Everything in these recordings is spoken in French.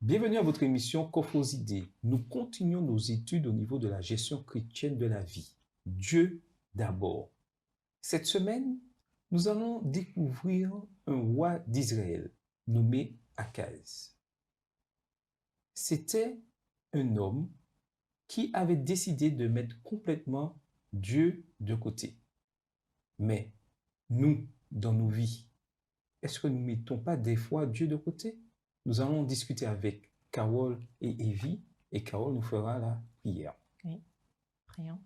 Bienvenue à votre émission Coffres idées. Nous continuons nos études au niveau de la gestion chrétienne de la vie. Dieu d'abord. Cette semaine, nous allons découvrir un roi d'Israël nommé Akaz. C'était un homme qui avait décidé de mettre complètement Dieu de côté. Mais nous, dans nos vies, est-ce que nous ne mettons pas des fois Dieu de côté? Nous allons discuter avec Carole et Evie, et Carole nous fera la prière. Oui, prions.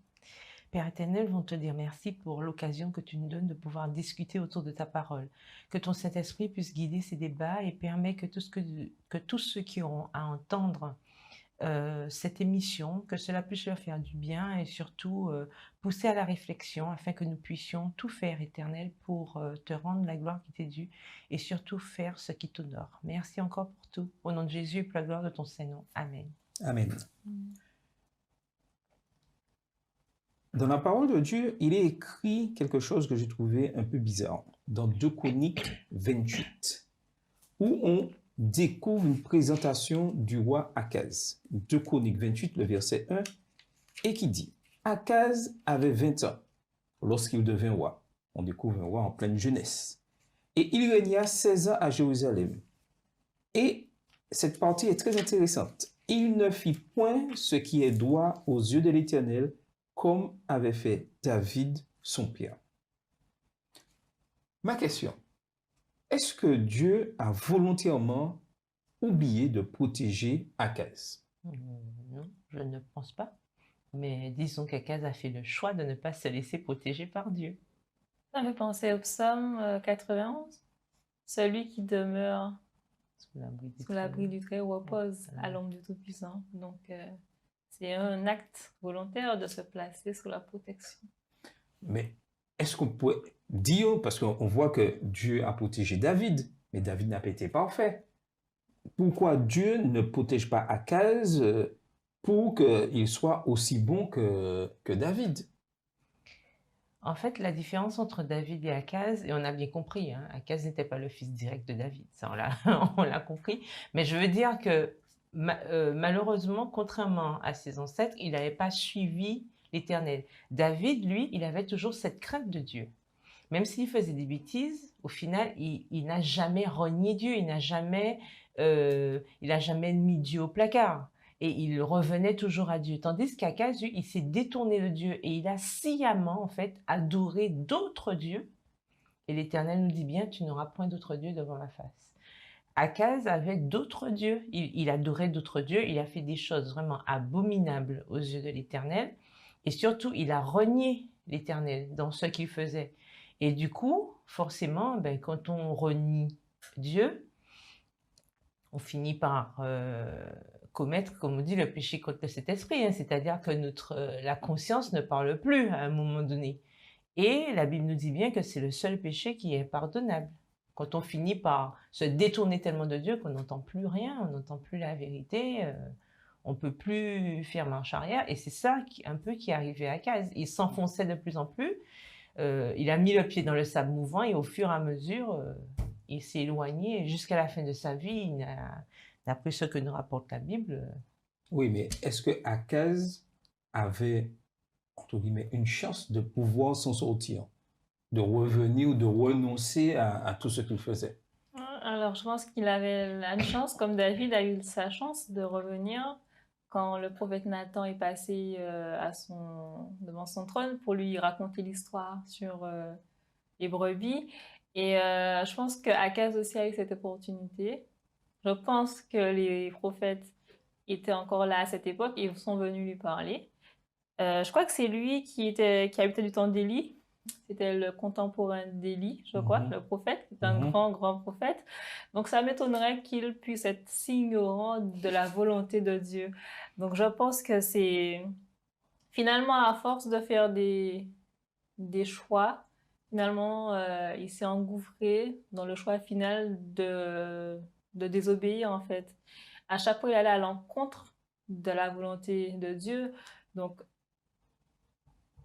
Père éternel, nous te dire merci pour l'occasion que tu nous donnes de pouvoir discuter autour de ta parole. Que ton Saint-Esprit puisse guider ces débats et permet que tous ceux qui auront à entendre cette émission, que cela puisse leur faire du bien et surtout pousser à la réflexion afin que nous puissions tout faire, éternel, pour te rendre la gloire qui t'est due et surtout faire ce qui t'honore. Merci encore pour tout. Au nom de Jésus et pour la gloire de ton Saint-Nom. Amen. Amen. Dans la parole de Dieu, il est écrit quelque chose que j'ai trouvé un peu bizarre. Dans 2 Chroniques 28, où on découvre une présentation du roi Akaz. 2 Chroniques 28, le verset 1, et qui dit « Akaz avait 20 ans lorsqu'il devint roi. » On découvre un roi en pleine jeunesse. « Et il régna 16 ans à Jérusalem. » Et cette partie est très intéressante. « Il ne fit point ce qui est droit aux yeux de l'Éternel, comme avait fait David son père. » Ma question, est-ce que Dieu a volontairement oublié de protéger Akaz? Non, je ne pense pas. Mais disons qu'Akaz a fait le choix de ne pas se laisser protéger par Dieu. Ça me fait penser au psaume 91. Celui qui demeure sous l'abri du Très-Haut repose à l'ombre du Tout-Puissant. Donc, c'est un acte volontaire de se placer sous la protection. Mais est-ce qu'on pourrait dire, parce qu'on voit que Dieu a protégé David, mais David n'a pas été parfait. Pourquoi Dieu ne protège pas Akaz pour qu'il soit aussi bon que David? En fait, la différence entre David et Akaz, et on a bien compris, hein, Akaz n'était pas le fils direct de David, ça on l'a compris, mais je veux dire que malheureusement, contrairement à ses ancêtres, il n'avait pas suivi l'Éternel. David, lui, il avait toujours cette crainte de Dieu. Même s'il faisait des bêtises, au final, il n'a jamais renié Dieu, il n'a jamais mis Dieu au placard. Et il revenait toujours à Dieu. Tandis qu'Akaz, il s'est détourné de Dieu et il a sciemment, en fait, adoré d'autres dieux. Et l'Éternel nous dit bien, tu n'auras point d'autres dieux devant ma face. Akaz avait d'autres dieux. Il adorait d'autres dieux. Il a fait des choses vraiment abominables aux yeux de l'Éternel. Et surtout, il a renié l'Éternel dans ce qu'il faisait. Et du coup, forcément, quand on renie Dieu, on finit par commettre, comme on dit, le péché contre cet esprit, hein, c'est-à-dire que la conscience ne parle plus à un moment donné. Et la Bible nous dit bien que c'est le seul péché qui est pardonnable. Quand on finit par se détourner tellement de Dieu qu'on n'entend plus rien, on n'entend plus la vérité, on ne peut plus faire marche arrière. Et c'est ça un peu qui est arrivé à Akaz. Il s'enfonçait de plus en plus. Il a mis le pied dans le sable mouvant et au fur et à mesure, il s'est éloigné jusqu'à la fin de sa vie. D'après ce que nous rapporte la Bible. Oui, mais est-ce que Akaz avait, entre guillemets, une chance de pouvoir s'en sortir, de revenir ou de renoncer à tout ce qu'il faisait? Alors, je pense qu'il avait la chance, comme David a eu sa chance de revenir quand le prophète Nathan est passé devant son trône pour lui raconter l'histoire sur les brebis. Et je pense qu'Akaz aussi a eu cette opportunité. Je pense que les prophètes étaient encore là à cette époque et ils sont venus lui parler. Je crois que c'est lui qui habitait du temps d'Élie. C'était le contemporain d'Élie, je crois, le prophète. C'est un grand prophète. Donc, ça m'étonnerait qu'il puisse être si ignorant de la volonté de Dieu. Donc, je pense que c'est finalement à force de faire des choix, finalement, il s'est engouffré dans le choix final de désobéir, en fait. À chaque fois, il allait à l'encontre de la volonté de Dieu. Donc,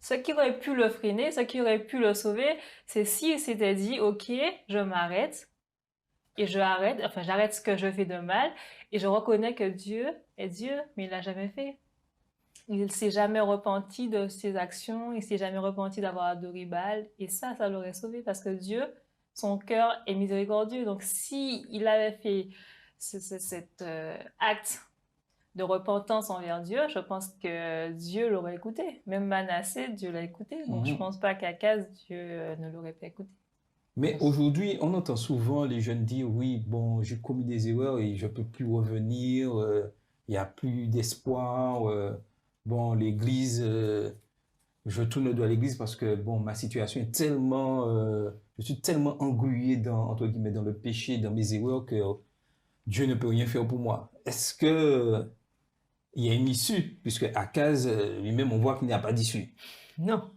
ce qui aurait pu le freiner, ce qui aurait pu le sauver, c'est s'il s'était dit « Ok, je m'arrête, et j'arrête ce que je fais de mal et je reconnais que Dieu est Dieu, mais il l'a jamais fait. Il ne s'est jamais repenti de ses actions, il ne s'est jamais repenti d'avoir adoré Baal, et ça l'aurait sauvé parce que Dieu, son cœur est miséricordieux. Donc, si il avait fait cet acte de repentance envers Dieu, je pense que Dieu l'aurait écouté. Même Manassé, Dieu l'a écouté. Donc, je ne pense pas qu'Akaz, Dieu ne l'aurait pas écouté. Mais aujourd'hui, on entend souvent les jeunes dire, oui, bon, j'ai commis des erreurs et je ne peux plus revenir, il n'y a plus d'espoir, bon, l'église, je tourne le dos à l'église parce que, bon, ma situation est tellement, je suis tellement englué dans, entre guillemets, dans le péché, dans mes erreurs que Dieu ne peut rien faire pour moi. Est-ce que il y a une issue? Puisque Akaz, lui-même, on voit qu'il n'y a pas d'issue. Non.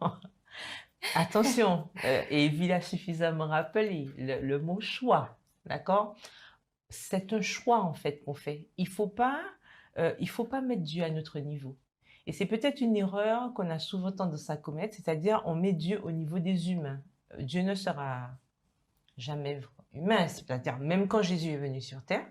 Attention, et Evie l'a suffisamment rappelé, le mot choix, d'accord? C'est un choix en fait qu'on fait. Il faut pas mettre Dieu à notre niveau. Et c'est peut-être une erreur qu'on a souvent tendance à commettre, c'est-à-dire on met Dieu au niveau des humains. Dieu ne sera jamais humain, c'est-à-dire même quand Jésus est venu sur terre,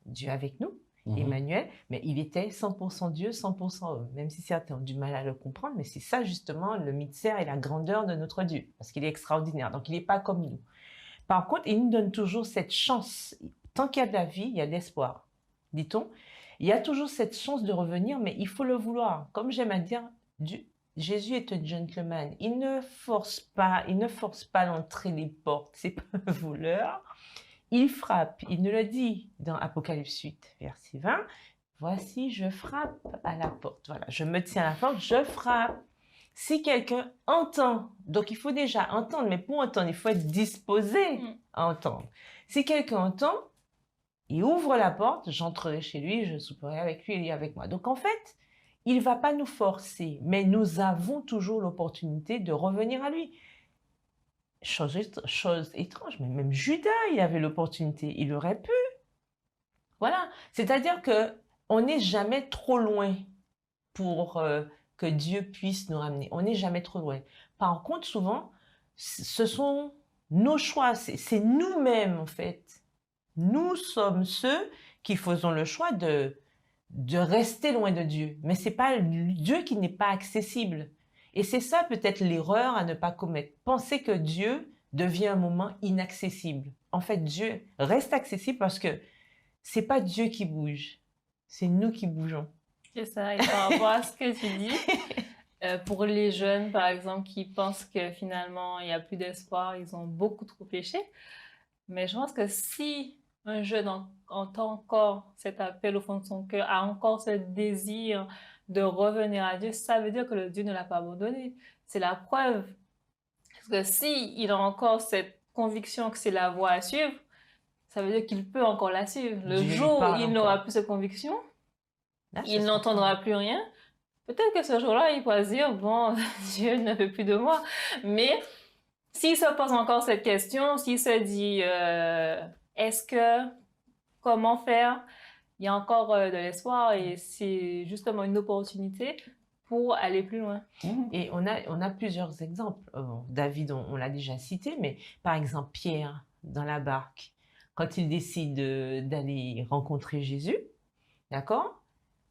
Dieu avec nous, Emmanuel, mais il était 100% Dieu, 100% homme, même si certains ont du mal à le comprendre, mais c'est ça justement le mystère et la grandeur de notre Dieu, parce qu'il est extraordinaire, donc il n'est pas comme nous. Par contre, il nous donne toujours cette chance, tant qu'il y a de la vie, il y a de l'espoir, dit-on. Il y a toujours cette chance de revenir, mais il faut le vouloir. Comme j'aime à dire, Jésus est un gentleman, il ne force pas l'entrée des portes, c'est pas un voleur. Il frappe, il nous le dit dans Apocalypse 8, verset 20. Voici, je frappe à la porte. Voilà, je me tiens à la porte, je frappe. Si quelqu'un entend, donc il faut déjà entendre, mais pour entendre, il faut être disposé à entendre. Si quelqu'un entend, il ouvre la porte, j'entrerai chez lui, je souperai avec lui, il est avec moi. Donc en fait, il ne va pas nous forcer, mais nous avons toujours l'opportunité de revenir à lui. Chose étrange, mais même Judas, il avait l'opportunité, il aurait pu. Voilà, c'est-à-dire qu'on n'est jamais trop loin pour que Dieu puisse nous ramener. On n'est jamais trop loin. Par contre, souvent, ce sont nos choix, c'est nous-mêmes en fait. Nous sommes ceux qui faisons le choix de rester loin de Dieu. Mais c'est pas Dieu qui n'est pas accessible. Et c'est ça peut-être l'erreur à ne pas commettre. Penser que Dieu devient un moment inaccessible. En fait, Dieu reste accessible parce que c'est pas Dieu qui bouge, c'est nous qui bougeons. C'est ça, et par rapport à ce que tu dis, pour les jeunes, par exemple, qui pensent que finalement, il n'y a plus d'espoir, ils ont beaucoup trop péché. Mais je pense que si un jeune entend encore cet appel au fond de son cœur, a encore ce désir de revenir à Dieu, ça veut dire que le Dieu ne l'a pas abandonné. C'est la preuve. Parce que s'il a encore cette conviction que c'est la voie à suivre, ça veut dire qu'il peut encore la suivre. Le jour où il n'aura plus cette conviction, il n'entendra plus rien. Peut-être que ce jour-là, il pourra se dire, bon, Dieu ne veut plus de moi. Mais s'il se pose encore cette question, s'il se dit, comment faire, il y a encore de l'espoir et c'est justement une opportunité pour aller plus loin. Et on a plusieurs exemples. David, on l'a déjà cité, mais par exemple, Pierre, dans la barque, quand il décide d'aller rencontrer Jésus, d'accord?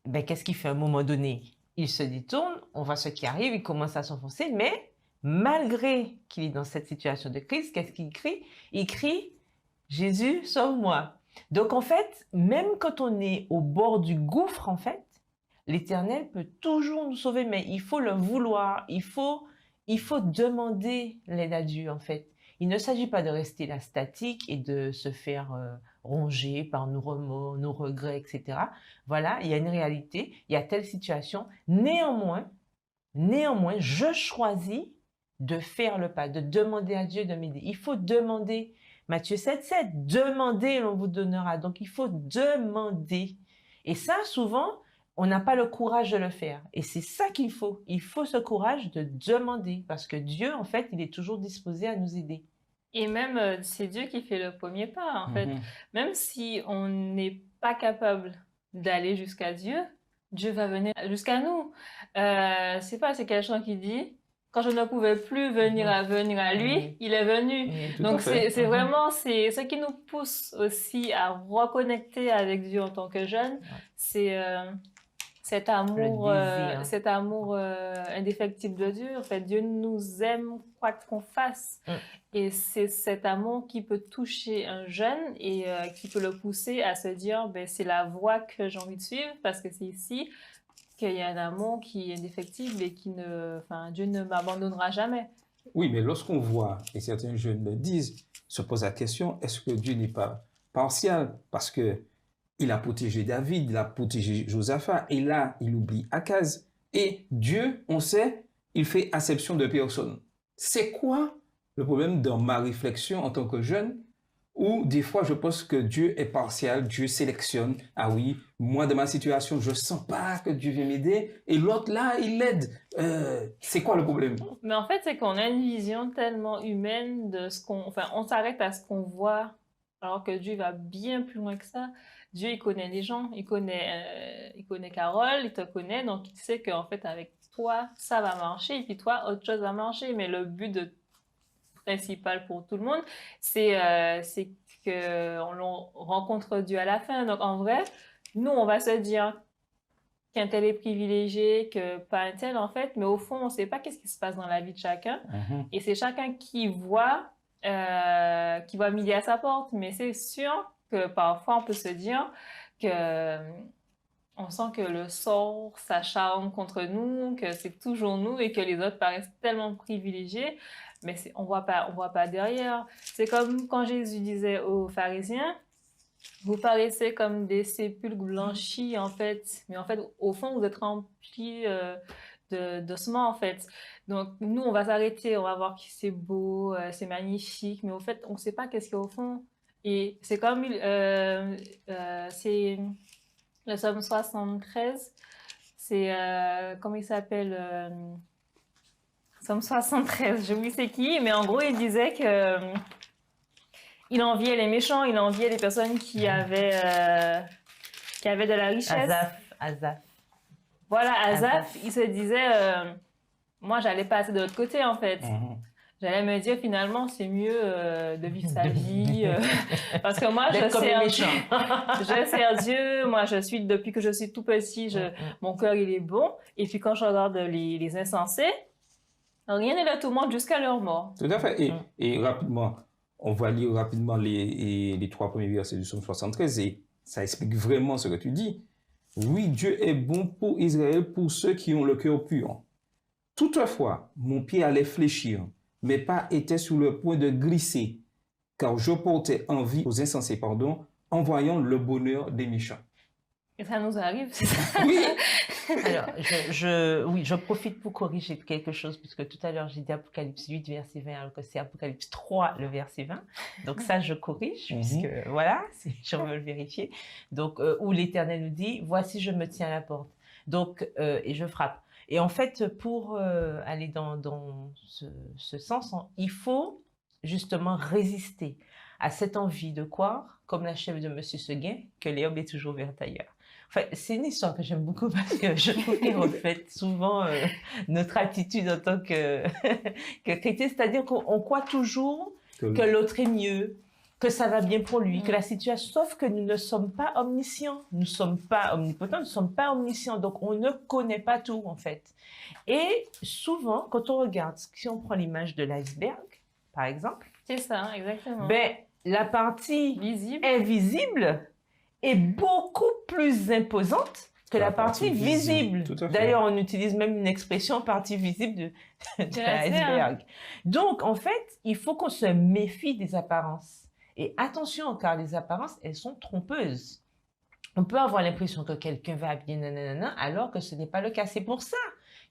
Ben, qu'est-ce qu'il fait à un moment donné? Il se détourne, on voit ce qui arrive, il commence à s'enfoncer, mais malgré qu'il est dans cette situation de crise, qu'est-ce qu'il crie? Il crie « Jésus, sauve-moi ». Donc en fait, même quand on est au bord du gouffre, en fait, l'Éternel peut toujours nous sauver, mais il faut le vouloir, il faut demander l'aide à Dieu, en fait. Il ne s'agit pas de rester là statique et de se faire ronger par nos remords, nos regrets, etc. Voilà, il y a une réalité, il y a telle situation. Néanmoins, je choisis de faire le pas, de demander à Dieu de m'aider. Il faut demander. Matthieu 7,7, demandez et l'on vous donnera. Donc, il faut demander. Et ça, souvent, on n'a pas le courage de le faire. Et c'est ça qu'il faut. Il faut ce courage de demander. Parce que Dieu, en fait, il est toujours disposé à nous aider. Et même, c'est Dieu qui fait le premier pas, en fait. Même si on n'est pas capable d'aller jusqu'à Dieu, Dieu va venir jusqu'à nous. C'est quelque chose qui dit, quand je ne pouvais plus venir à lui, il est venu. Tout Donc à fait. c'est vraiment ce qui nous pousse aussi à reconnecter avec Dieu en tant que jeunes, c'est cet amour, désir. indéfectible de Dieu. En fait, Dieu nous aime quoi qu'on fasse. Et c'est cet amour qui peut toucher un jeune et qui peut le pousser à se dire, ben, c'est la voie que j'ai envie de suivre parce que c'est ici qu'il y a un amour qui est indéfectible et Dieu ne m'abandonnera jamais. Oui, mais lorsqu'on voit, et certains jeunes le disent, se posent la question, est-ce que Dieu n'est pas partial? Parce que il a protégé David, il a protégé Josaphat, et là, il oublie Akaz. Et Dieu, on sait, il fait acception de personne. C'est quoi le problème dans ma réflexion en tant que jeune, où des fois je pense que Dieu est partial, Dieu sélectionne. Ah oui, moi dans ma situation, je sens pas que Dieu vient m'aider, et l'autre là, il l'aide. C'est quoi le problème? Mais en fait, c'est qu'on a une vision tellement humaine de ce qu'on... Enfin, on s'arrête à ce qu'on voit, alors que Dieu va bien plus loin que ça. Dieu, il connaît les gens, il connaît Carole, il te connaît, donc il sait qu'en fait, avec toi, ça va marcher, et puis toi, autre chose va marcher. Mais le but principal pour tout le monde, c'est qu'on rencontre Dieu à la fin. Donc, en vrai, nous, on va se dire qu'un tel est privilégié, que pas un tel, en fait, mais au fond, on ne sait pas qu'est-ce qui se passe dans la vie de chacun. Et c'est chacun qui voit midi à sa porte. Mais c'est sûr que parfois, on peut se dire que on sent que le sort s'acharne contre nous, que c'est toujours nous et que les autres paraissent tellement privilégiés, mais on voit pas derrière. C'est comme quand Jésus disait aux pharisiens, vous paraissez comme des sépulcres blanchis, en fait, mais en fait, au fond, vous êtes remplis d'ossements, en fait. Donc, nous, on va s'arrêter, on va voir que c'est beau, c'est magnifique, mais au fait, on ne sait pas qu'est-ce qu'il y a au fond. Et c'est comme, c'est le psaume 73, c'est, comment il s'appelle Psaume 73, je sais c'est qui, mais en gros, il disait que il enviait les méchants, il enviait les personnes qui avaient de la richesse. Asaph. Voilà, Asaph, il se disait, moi, j'allais passer de l'autre côté, en fait. J'allais me dire, finalement, c'est mieux de vivre sa vie. Parce que moi, je sers Dieu. Moi, depuis que je suis tout petit, mon cœur, il est bon. Et puis, quand je regarde les insensés, rien n'est de tout le monde jusqu'à leur mort. Tout à fait. Et rapidement, on va lire rapidement les 3 premiers versets du psaume 73 et ça explique vraiment ce que tu dis. Oui, Dieu est bon pour Israël, pour ceux qui ont le cœur pur. Toutefois, mon pied allait fléchir, mes pas étaient sur le point de glisser, car je portais envie aux insensés, en voyant le bonheur des méchants. Et ça nous arrive, c'est ça? Oui. Alors, je profite pour corriger quelque chose, puisque tout à l'heure, j'ai dit Apocalypse 8, verset 20, alors que c'est Apocalypse 3, le verset 20. Donc ça, je corrige, puisque voilà, je veux le vérifier. Donc, où l'Éternel nous dit, voici, je me tiens à la porte. Donc, et je frappe. Et en fait, pour aller dans ce sens, il faut justement résister à cette envie de croire, comme la chèvre de Monsieur Seguin, que l'herbe est toujours verte ailleurs. Enfin, c'est une histoire que j'aime beaucoup parce que je trouve qu'elle reflète souvent notre attitude en tant que chrétien, c'est-à-dire qu'on croit toujours que l'autre est mieux, que ça va bien pour lui, que la situation... Sauf que nous ne sommes pas omniscients, nous ne sommes pas omnipotents, nous ne sommes pas omniscients, donc on ne connaît pas tout en fait. Et souvent, quand on regarde, si on prend l'image de l'iceberg, par exemple... C'est ça, exactement. Ben, la partie invisible est beaucoup plus imposante que la partie visible. D'ailleurs, on utilise même une expression partie visible de l'iceberg. Donc, en fait, il faut qu'on se méfie des apparences. Et attention, car les apparences, elles sont trompeuses. On peut avoir l'impression que quelqu'un va bien, nanana, alors que ce n'est pas le cas. C'est pour ça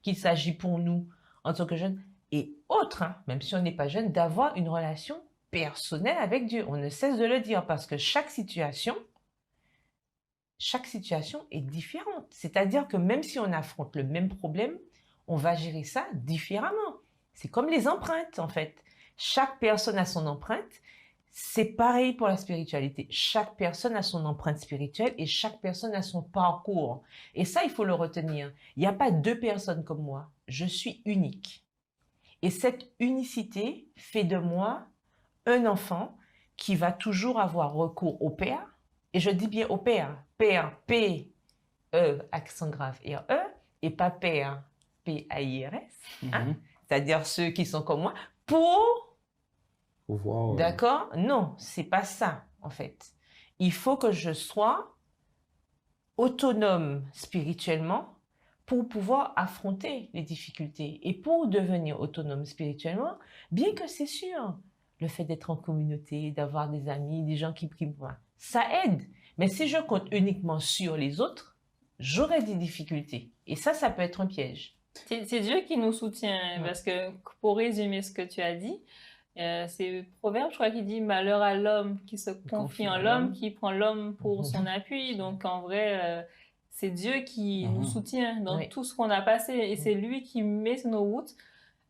qu'il s'agit pour nous, en tant que jeunes et autres, même si on n'est pas jeune, d'avoir une relation personnelle avec Dieu. On ne cesse de le dire parce que chaque situation est différente. C'est-à-dire que même si on affronte le même problème, on va gérer ça différemment. C'est comme les empreintes, en fait. Chaque personne a son empreinte. C'est pareil pour la spiritualité. Chaque personne a son empreinte spirituelle et chaque personne a son parcours. Et ça, il faut le retenir. Il n'y a pas deux personnes comme moi. Je suis unique. Et cette unicité fait de moi un enfant qui va toujours avoir recours au Père. Et je dis bien au Père. Père, P-E, accent grave, R-E, et pas Père, P-A-I-R-S. Hein? C'est-à-dire ceux qui sont comme moi, pour... Pouvoir, D'accord? Non, c'est pas ça, en fait. Il faut que je sois autonome spirituellement pour pouvoir affronter les difficultés. Et pour devenir autonome spirituellement, bien que c'est sûr, le fait d'être en communauté, d'avoir des amis, des gens qui prient pour moi, ça aide. Mais si je compte uniquement sur les autres, j'aurai des difficultés. Et ça peut être un piège. C'est Dieu qui nous soutient, parce que pour résumer ce que tu as dit, c'est Proverbe, je crois, qui dit « Malheur à l'homme qui se confie en l'homme, qui prend l'homme pour son appui ». Donc en vrai, c'est Dieu qui nous soutient dans tout ce qu'on a passé, et c'est lui qui met sur nos routes,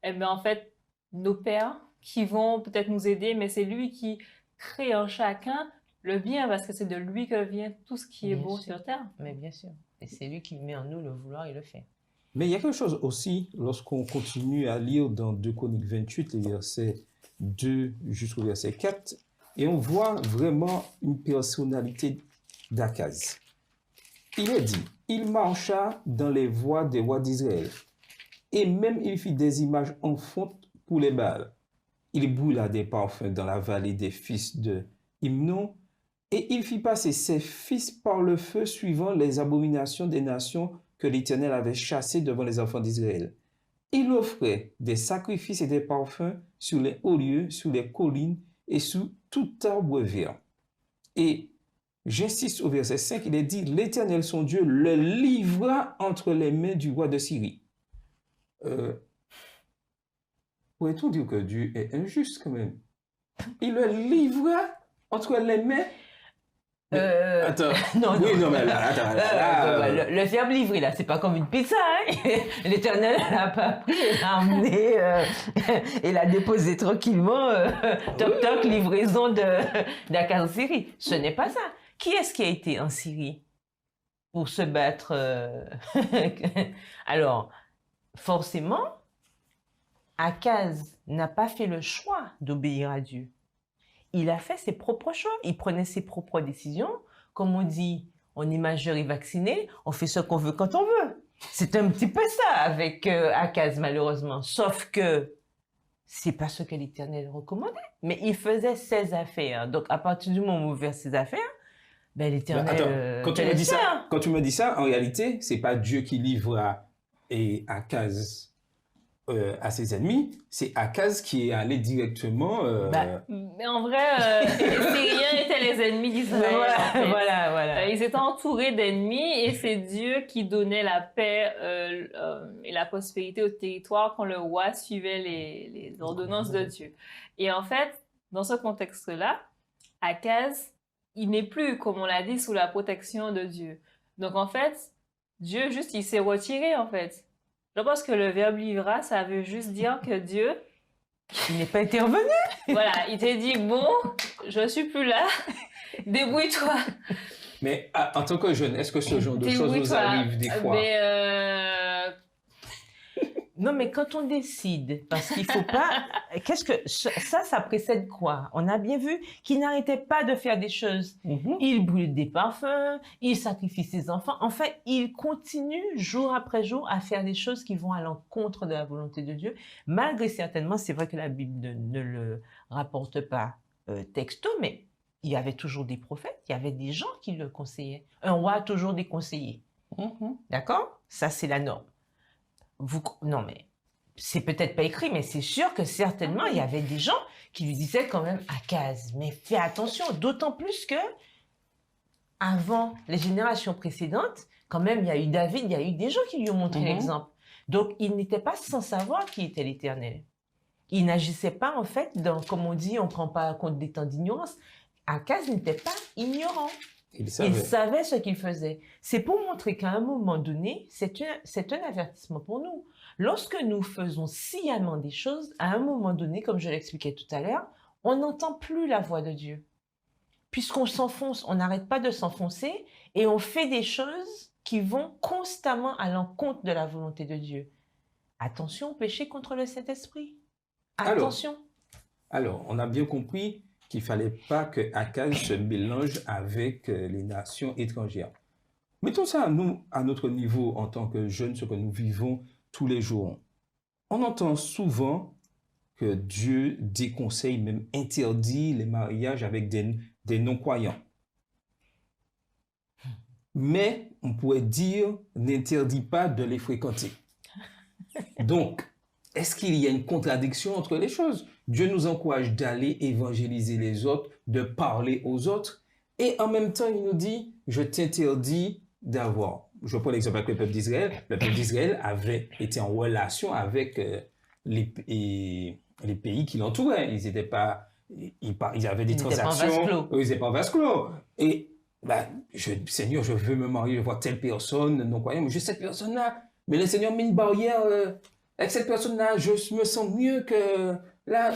et bien en fait, nos pères qui vont peut-être nous aider, mais c'est lui qui crée en chacun le bien, parce que c'est de lui que vient tout ce qui est beau sur terre. Mais bien sûr, et c'est lui qui met en nous le vouloir et le fait. Mais il y a quelque chose aussi, lorsqu'on continue à lire dans 2 Chroniques 28, les versets 2 jusqu'au verset 4, et on voit vraiment une personnalité d'Akaz. Il est dit, il marcha dans les voies des rois d'Israël, et même il fit des images en fonte pour les Baals. Il brûla des parfums dans la vallée des fils de Himnon, et il fit passer ses fils par le feu suivant les abominations des nations que l'Éternel avait chassées devant les enfants d'Israël. Il offrait des sacrifices et des parfums sur les hauts lieux, sur les collines et sous tout arbre vert. Et j'insiste au verset 5, il est dit, l'Éternel son Dieu le livra entre les mains du roi de Syrie. Pourrait-on dire que Dieu est injuste quand même? Il le livra entre les mains. Attends. Non, oui, non, mais là, attends. Le verbe livrer, là, c'est pas comme une pizza. Hein? L'Éternel n'a pas pris, il l'a emmené et l'a déposé tranquillement. Toc, toc, livraison d'Akaz en Syrie. Ce n'est pas ça. Qui est-ce qui a été en Syrie pour se battre Alors, forcément, Akaz n'a pas fait le choix d'obéir à Dieu. Il a fait ses propres choix, il prenait ses propres décisions. Comme on dit, on est majeur et vacciné, on fait ce qu'on veut quand on veut. C'est un petit peu ça avec Akaz, malheureusement. Sauf que c'est pas ce que l'Éternel recommandait. Mais il faisait ses affaires. Donc, à partir du moment où il faisait ses affaires, ben, l'Éternel... quand tu me dis ça, en réalité, c'est pas Dieu qui livre Akaz à ses ennemis, c'est Akaz qui est allé directement... Mais en vrai, Syriens étaient les ennemis d'Israël. Voilà. Ils étaient entourés d'ennemis, et c'est Dieu qui donnait la paix et la prospérité au territoire quand le roi suivait les ordonnances de Dieu. Et en fait, dans ce contexte-là, Akaz, il n'est plus, comme on l'a dit, sous la protection de Dieu. Donc en fait, Dieu juste, il s'est retiré en fait. Je pense que le verbe livra, ça veut juste dire que Dieu... Il n'est pas intervenu. Voilà, il t'a dit, bon, je suis plus là, débrouille-toi. Mais en tant que jeune, est-ce que ce genre de choses vous arrive des fois? Non, mais quand on décide, parce qu'il faut pas... Ça précède quoi? On a bien vu qu'il n'arrêtait pas de faire des choses. Il brûle des parfums, il sacrifie ses enfants. En fait, il continue jour après jour à faire des choses qui vont à l'encontre de la volonté de Dieu. Malgré certainement, c'est vrai que la Bible ne le rapporte pas texto, mais il y avait toujours des prophètes, il y avait des gens qui le conseillaient. Un roi a toujours des conseillers. D'accord? Ça, c'est la norme. Non, mais c'est peut-être pas écrit, mais c'est sûr que certainement, il y avait des gens qui lui disaient quand même, Akaz, mais fais attention, d'autant plus que avant les générations précédentes, quand même, il y a eu David, il y a eu des gens qui lui ont montré l'exemple. Donc, il n'était pas sans savoir qui était l'Éternel. Il n'agissait pas, en fait, comme on dit, on ne prend pas compte des temps d'ignorance. Akaz n'était pas ignorant. Il savait ce qu'il faisait. C'est pour montrer qu'à un moment donné, c'est un avertissement pour nous. Lorsque nous faisons sciemment des choses, à un moment donné, comme je l'expliquais tout à l'heure, on n'entend plus la voix de Dieu. Puisqu'on s'enfonce, on n'arrête pas de s'enfoncer et on fait des choses qui vont constamment à l'encontre de la volonté de Dieu. Attention au péché contre le Saint-Esprit. Attention. Alors, on a bien compris qu'il ne fallait pas que Akaz se mélange avec les nations étrangères. Mettons ça à notre niveau en tant que jeunes, ce que nous vivons tous les jours. On entend souvent que Dieu déconseille, même interdit les mariages avec des non-croyants. Mais on pourrait dire, n'interdit pas de les fréquenter. Donc, est-ce qu'il y a une contradiction entre les choses? Dieu nous encourage d'aller évangéliser les autres, de parler aux autres, et en même temps, il nous dit, je t'interdis d'avoir. Je prends l'exemple avec le peuple d'Israël. Le peuple d'Israël avait été en relation avec les pays qui l'entouraient. Ils n'étaient pas, ils avaient des transactions. Ils n'étaient pas en vase clos. Et Seigneur, je veux me marier, je vois telle personne, non croyante, mais juste cette personne-là. Mais le Seigneur met une barrière avec cette personne-là, je me sens mieux que là.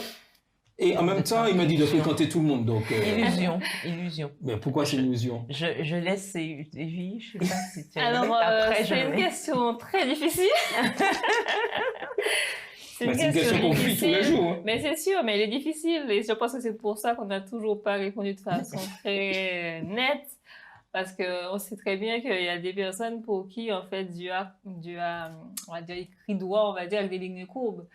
Et en même temps, il m'a dit de fréquenter tout le monde. Donc, illusion. Mais pourquoi c'est une illusion? Je laisse Evie, je ne sais pas si tu alors, c'est une question très difficile. C'est une question qu'on vit tous les jours. Hein. Mais c'est sûr, mais elle est difficile. Et je pense que c'est pour ça qu'on n'a toujours pas répondu de façon très nette. Parce qu'on sait très bien qu'il y a des personnes pour qui, en fait, Dieu a on va dire, écrit droit, on va dire, avec des lignes courbes,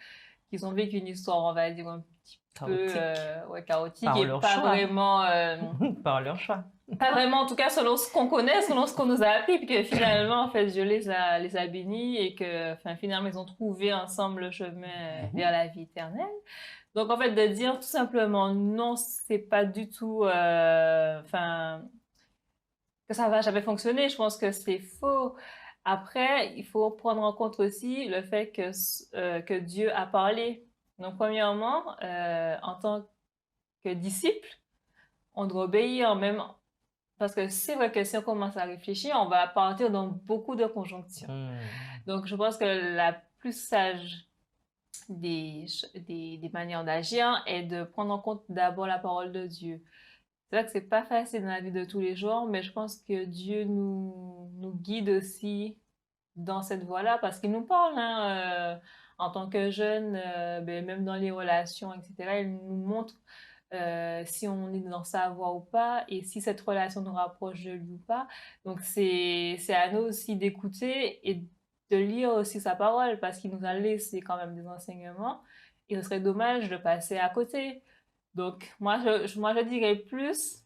qui ont vécu une histoire, on va dire, un petit peu chaotique par et leur pas choix. Vraiment... par leur choix. Pas vraiment, en tout cas, selon ce qu'on connaît, selon ce qu'on nous a appris, puis que finalement, en fait, Dieu les a bénis et que, finalement, ils ont trouvé ensemble le chemin vers la vie éternelle. Donc, en fait, de dire tout simplement non, c'est pas du tout... que ça va jamais fonctionner, je pense que c'est faux. Après, il faut prendre en compte aussi le fait que Dieu a parlé. Donc, premièrement, en tant que disciple, on doit obéir même... Parce que c'est vrai que si on commence à réfléchir, on va partir dans beaucoup de conjonctures. Donc, je pense que la plus sage des manières d'agir est de prendre en compte d'abord la parole de Dieu. C'est vrai que c'est pas facile dans la vie de tous les jours, mais je pense que Dieu nous guide aussi dans cette voie-là parce qu'il nous parle en tant que jeunes, même dans les relations, etc. Il nous montre si on est dans sa voie ou pas et si cette relation nous rapproche de lui ou pas. Donc, c'est à nous aussi d'écouter et de lire aussi sa parole parce qu'il nous a laissé quand même des enseignements et ce serait dommage de passer à côté. Donc, moi, je dirais plus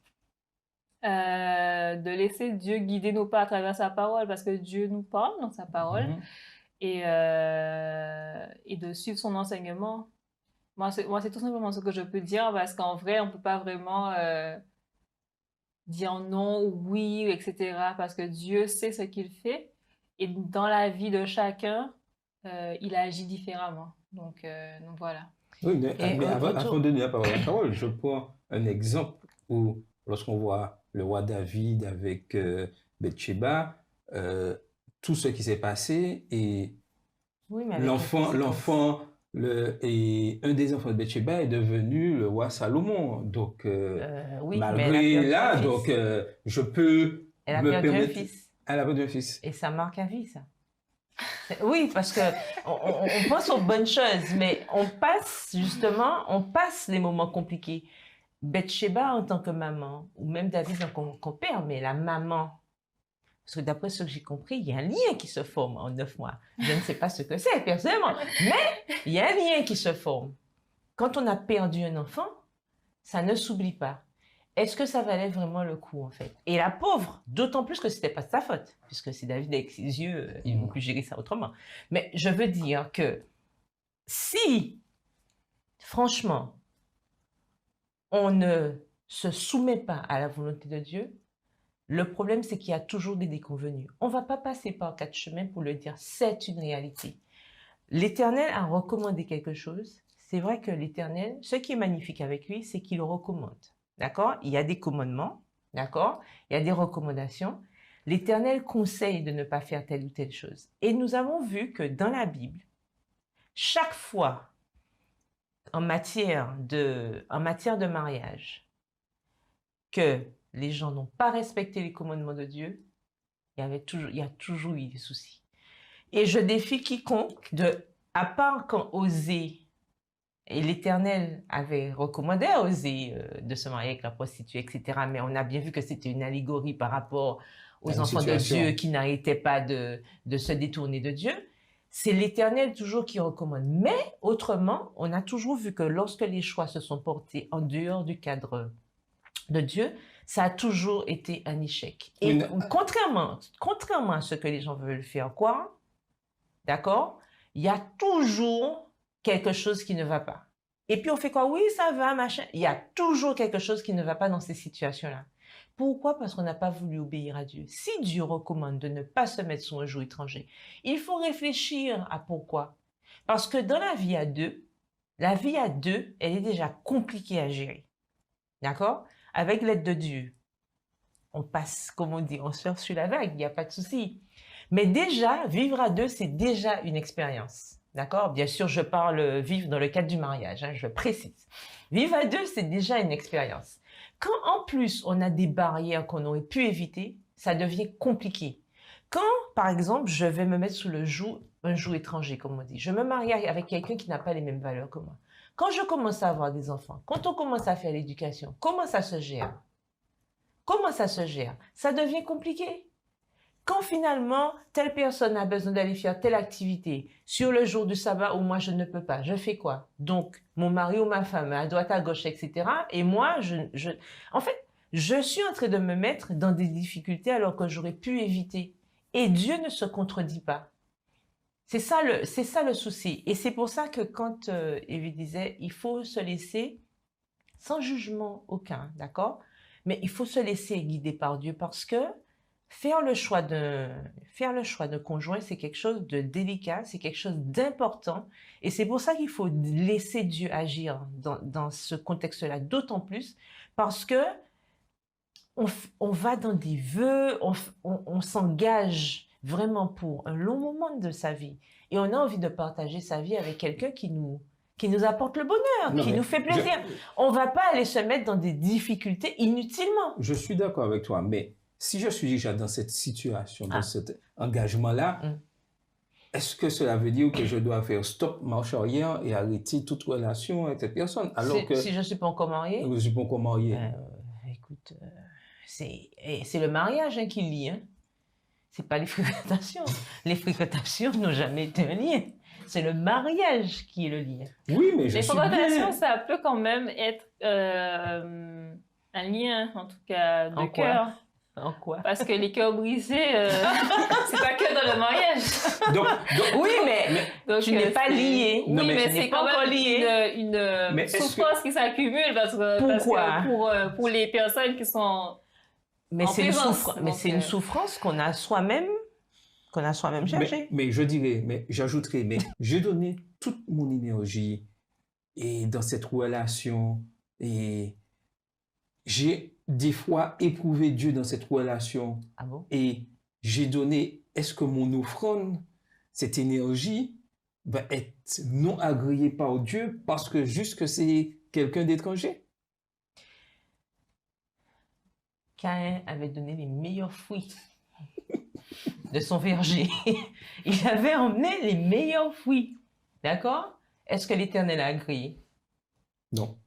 de laisser Dieu guider nos pas à travers sa parole parce que Dieu nous parle dans sa parole et de suivre son enseignement. Moi, c'est tout simplement ce que je peux dire parce qu'en vrai, on ne peut pas vraiment dire non ou oui, etc. parce que Dieu sait ce qu'il fait et dans la vie de chacun, il agit différemment. Donc voilà. Oui, mais avant de donner la parole, je prends un exemple où, lorsqu'on voit le roi David avec Bathsheba, tout ce qui s'est passé et et un des enfants de Bathsheba est devenu le roi Salomon. Donc, malgré là, donc, je peux me permettre... Elle a perdu un fils. Et ça marque à vie, ça. Oui, parce que on pense aux bonnes choses, mais on passe les moments compliqués. Bathsheba en tant que maman, ou même David en tant que père, mais la maman, parce que d'après ce que j'ai compris, il y a un lien qui se forme en 9 mois. Je ne sais pas ce que c'est personnellement, mais il y a un lien qui se forme. Quand on a perdu un enfant, ça ne s'oublie pas. Est-ce que ça valait vraiment le coup, en fait? Et la pauvre, d'autant plus que c'était pas de sa faute, puisque c'est David avec ses yeux, il aurait pu gérer ça autrement. Mais je veux dire que si, franchement, on ne se soumet pas à la volonté de Dieu, le problème, c'est qu'il y a toujours des déconvenus. On ne va pas passer par 4 chemins pour le dire, c'est une réalité. L'Éternel a recommandé quelque chose. C'est vrai que l'Éternel, ce qui est magnifique avec lui, c'est qu'il recommande. D'accord? Il y a des commandements, d'accord? Il y a des recommandations. L'Éternel conseille de ne pas faire telle ou telle chose. Et nous avons vu que dans la Bible, chaque fois, en matière de mariage, que les gens n'ont pas respecté les commandements de Dieu, il y a toujours eu des soucis. Et je défie quiconque à part quand Osée Et l'Éternel avait recommandé à Osée de se marier avec la prostituée, etc. Mais on a bien vu que c'était une allégorie par rapport aux enfants de Dieu qui n'arrêtaient pas de se détourner de Dieu. C'est l'Éternel toujours qui recommande. Mais autrement, on a toujours vu que lorsque les choix se sont portés en dehors du cadre de Dieu, ça a toujours été un échec. Et contrairement à ce que les gens veulent faire croire, d'accord, il y a toujours quelque chose qui ne va pas. Et puis on fait quoi? Oui, ça va, machin. Il y a toujours quelque chose qui ne va pas dans ces situations-là. Pourquoi? Parce qu'on n'a pas voulu obéir à Dieu. Si Dieu recommande de ne pas se mettre sur un joug étranger, il faut réfléchir à pourquoi. Parce que dans la vie à deux, elle est déjà compliquée à gérer. D'accord? Avec l'aide de Dieu, on passe, comme on dit, on surfe sur la vague, il n'y a pas de souci. Mais déjà, vivre à deux, c'est déjà une expérience. D'accord? Bien sûr, je parle vivre dans le cadre du mariage, hein, je précise. Vivre à deux, c'est déjà une expérience. Quand en plus, on a des barrières qu'on aurait pu éviter, ça devient compliqué. Quand, par exemple, je vais me mettre sous un joug étranger, comme on dit, je me marie avec quelqu'un qui n'a pas les mêmes valeurs que moi. Quand je commence à avoir des enfants, quand on commence à faire l'éducation, comment ça se gère? Comment ça se gère? Ça devient compliqué. Quand finalement, telle personne a besoin d'aller faire telle activité sur le jour du sabbat où moi je ne peux pas, je fais quoi? Donc, mon mari ou ma femme à droite, à gauche, etc. Et moi, en fait, je suis en train de me mettre dans des difficultés alors que j'aurais pu éviter. Et Dieu ne se contredit pas. C'est ça le souci. Et c'est pour ça que quand Evie disait, il faut se laisser sans jugement aucun, d'accord? Mais il faut se laisser guider par Dieu parce que faire le choix de conjoint, c'est quelque chose de délicat, c'est quelque chose d'important. Et c'est pour ça qu'il faut laisser Dieu agir dans ce contexte-là, d'autant plus parce que on va dans des vœux, on s'engage vraiment pour un long moment de sa vie. Et on a envie de partager sa vie avec quelqu'un qui nous apporte le bonheur, qui nous fait plaisir. On ne va pas aller se mettre dans des difficultés inutilement. Je suis d'accord avec toi, mais si je suis déjà dans cette situation, dans cet engagement-là, est-ce que cela veut dire que je dois faire stop, marche arrière et arrêter toute relation avec cette personne? Alors si je ne suis pas encore mariée? Je ne suis pas encore mariée. Écoute, c'est le mariage qui lie. Hein. Ce n'est pas les fréquentations. Les fréquentations n'ont jamais été un lien. C'est le mariage qui est le lien. Oui, mais les fréquentations, ça peut quand même être un lien, en tout cas, de cœur. En quoi? Parce que les cœurs brisés, c'est pas que dans le mariage. Donc oui, mais tu n'es pas lié. Oui, mais c'est quand même une souffrance qui s'accumule parce que pour les personnes qui sont mais c'est une souffrance qu'on a soi-même cherchée. Mais je dirais, mais j'ajouterais, mais j'ai donné toute mon énergie et dans cette relation et j'ai des fois éprouvé Dieu dans cette relation. Ah bon? Et j'ai donné, est-ce que mon offrande, cette énergie, va être non agréée par Dieu parce que juste que c'est quelqu'un d'étranger? Caïn avait donné les meilleurs fruits de son verger. Il avait emmené les meilleurs fruits. D'accord? Est-ce que l'Éternel a agréé? Non.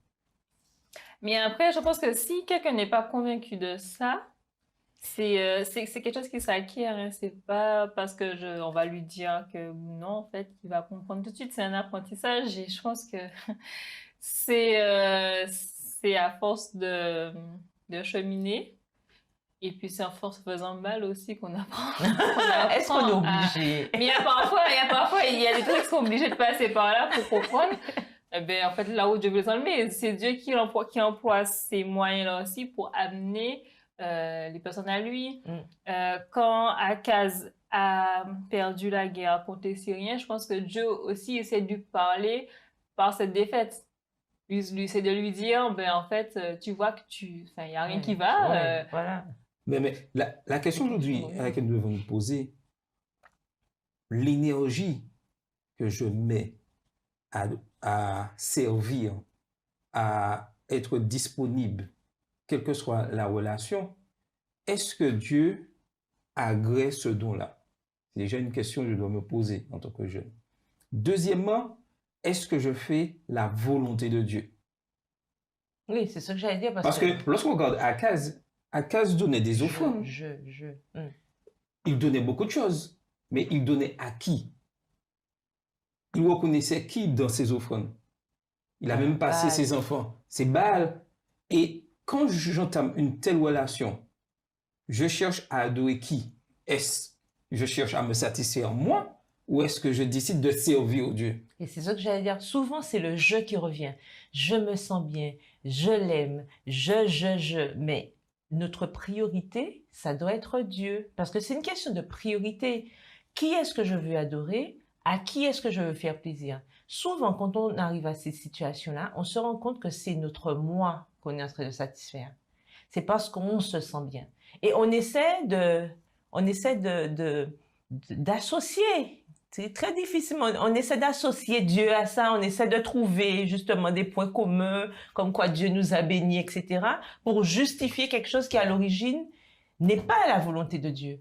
Mais après, je pense que si quelqu'un n'est pas convaincu de ça, c'est quelque chose qui s'acquiert. Hein. C'est pas parce que on va lui dire que non, en fait, il va comprendre tout de suite. C'est un apprentissage et je pense que c'est à force de cheminer. Et puis c'est en force faisant mal aussi qu'on apprend. Est-ce qu'on est obligé? Mais il y a des trucs qui sont obligés de passer par là pour comprendre. Eh bien, en fait, là où Dieu veut les enlever, c'est Dieu qui emploie ces moyens-là aussi pour amener les personnes à lui. Quand Akaz a perdu la guerre contre les Syriens, je pense que Dieu aussi essaie de lui parler par cette défaite. Lui essaie de lui dire, ben en fait, tu vois que il n'y a rien qui va. Voilà. Mais la question aujourd'hui à laquelle nous devons nous poser, l'énergie que je mets à servir, à être disponible, quelle que soit la relation, est-ce que Dieu agrée ce don-là? C'est déjà une question que je dois me poser en tant que jeune. Deuxièmement, est-ce que je fais la volonté de Dieu? Oui, c'est ce que j'allais dire Parce que lorsqu'on regarde Akaz donnait des offrandes. Il donnait beaucoup de choses, mais il donnait à qui? Il reconnaissait qui dans ses offrandes? Il a même passé ses enfants, ses Baal. Et quand j'entame une telle relation, je cherche à adorer qui? Est-ce que je cherche à me satisfaire moi ou est-ce que je décide de servir Dieu? Et c'est ce que j'allais dire. Souvent, c'est le je qui revient. Je me sens bien, je l'aime, Mais notre priorité, ça doit être Dieu. Parce que c'est une question de priorité. Qui est-ce que je veux adorer? À qui est-ce que je veux faire plaisir? Souvent, quand on arrive à ces situations-là, on se rend compte que c'est notre moi qu'on est en train de satisfaire. C'est parce qu'on se sent bien. Et on essaie d'associer. C'est très difficile. On essaie d'associer Dieu à ça. On essaie de trouver justement des points communs, comme quoi Dieu nous a bénis, etc., pour justifier quelque chose qui, à l'origine, n'est pas la volonté de Dieu.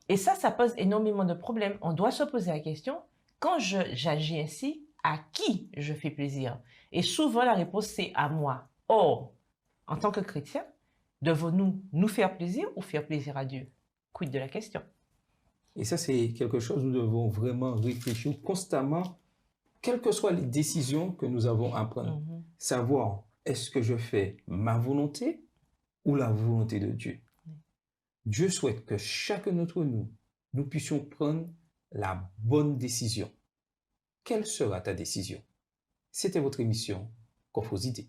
Et ça pose énormément de problèmes. On doit se poser la question, quand j'agis ainsi, à qui je fais plaisir? Et souvent, la réponse, c'est à moi. Or, en tant que chrétien, devons-nous nous faire plaisir ou faire plaisir à Dieu? Quid de la question? Et ça, c'est quelque chose où nous devons vraiment réfléchir constamment, quelles que soient les décisions que nous avons à prendre. Savoir, est-ce que je fais ma volonté ou la volonté de Dieu? Dieu souhaite que chacun d'entre nous, nous puissions prendre la bonne décision. Quelle sera ta décision? C'était votre émission Confos Idées.